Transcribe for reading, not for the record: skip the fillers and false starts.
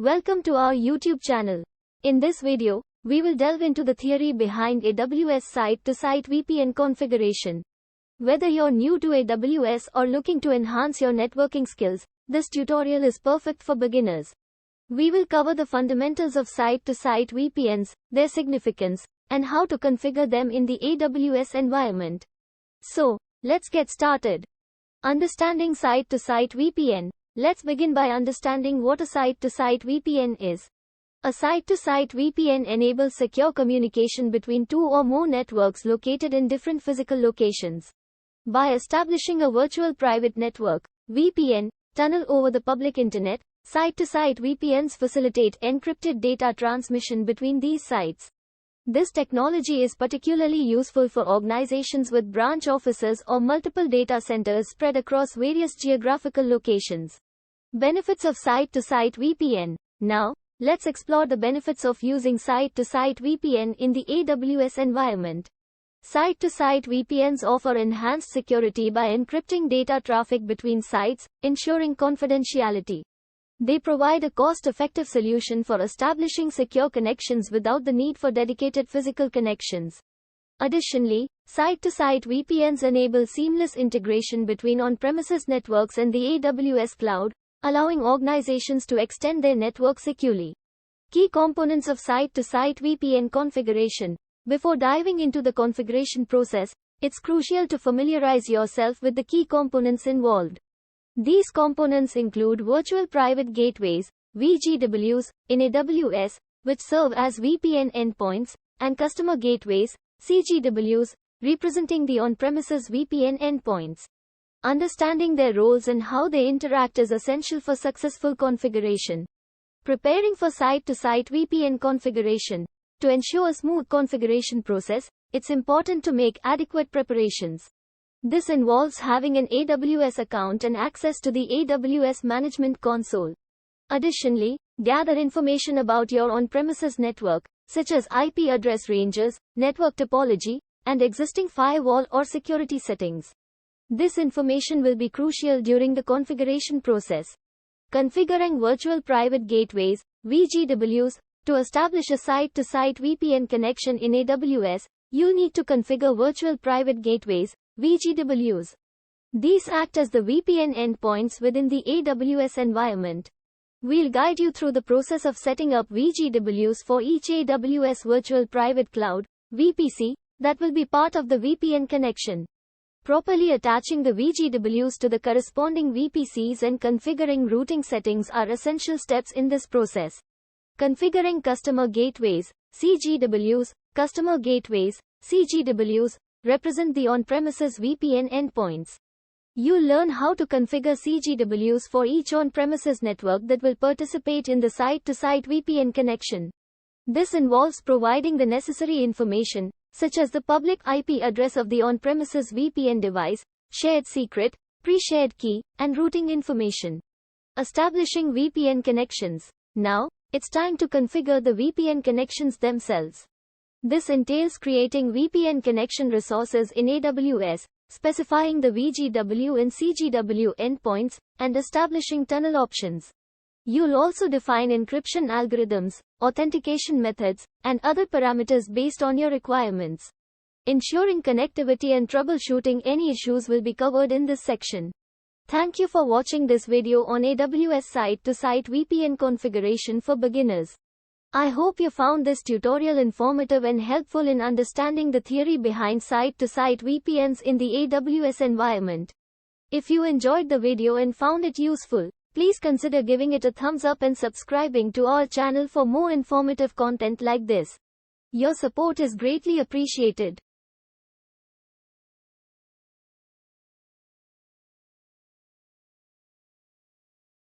Welcome to our YouTube channel. In this video, we will delve into the theory behind AWS site-to-site VPN configuration. Whether you're new to AWS or looking to enhance your networking skills, this tutorial is perfect for beginners. We will cover the fundamentals of site-to-site VPNs, their significance, and how to configure them in the AWS environment. So, let's get started. Understanding site-to-site VPN. Let's begin by understanding what a site-to-site VPN is. A site-to-site VPN enables secure communication between two or more networks located in different physical locations. By establishing a virtual private network, VPN, tunnel over the public internet, site-to-site VPNs facilitate encrypted data transmission between these sites. This technology is particularly useful for organizations with branch offices or multiple data centers spread across various geographical locations. Benefits of site-to-site VPN. Now, let's explore the benefits of using site-to-site VPN in the AWS environment. Site-to-site VPNs offer enhanced security by encrypting data traffic between sites, ensuring confidentiality. They provide a cost-effective solution for establishing secure connections without the need for dedicated physical connections. Additionally, site-to-site VPNs enable seamless integration between on-premises networks and the AWS cloud, allowing organizations to extend their network securely. Key components of site-to-site VPN configuration. Before diving into the configuration process, it's crucial to familiarize yourself with the key components involved. These components include virtual private gateways, VGWs, in AWS, which serve as VPN endpoints, and customer gateways, CGWs, representing the on-premises VPN endpoints. Understanding their roles and how they interact is essential for successful configuration. Preparing for site-to-site VPN configuration. To ensure a smooth configuration process, it's important to make adequate preparations. This involves having an AWS account and access to the AWS Management Console. Additionally, gather information about your on-premises network, such as IP address ranges, network topology, and existing firewall or security settings. This information will be crucial during the configuration process. Configuring virtual private gateways, VGWs. To establish a site-to-site VPN connection in AWS, you need to configure virtual private gateways, VGWs. These act as the VPN endpoints within the AWS environment. We'll guide you through the process of setting up VGWs for each AWS Virtual Private Cloud, VPC, that will be part of the VPN connection. Properly attaching the VGWs to the corresponding VPCs and configuring routing settings are essential steps in this process. Configuring customer gateways, CGWs. Customer gateways, CGWs, represent the on-premises VPN endpoints. You'll learn how to configure CGWs for each on-premises network that will participate in the site-to-site VPN connection. This involves providing the necessary information, such as the public IP address of the on-premises VPN device, shared secret, pre-shared key, and routing information. Establishing VPN connections. Now, it's time to configure the VPN connections themselves. This entails creating VPN connection resources in AWS, specifying the VGW and CGW endpoints, and establishing tunnel options. You'll also define encryption algorithms, authentication methods, and other parameters based on your requirements. Ensuring connectivity and troubleshooting any issues will be covered in this section. Thank you for watching this video on AWS site-to-site VPN configuration for beginners. I hope you found this tutorial informative and helpful in understanding the theory behind site-to-site VPNs in the AWS environment. If you enjoyed the video and found it useful, please consider giving it a thumbs up and subscribing to our channel for more informative content like this. Your support is greatly appreciated.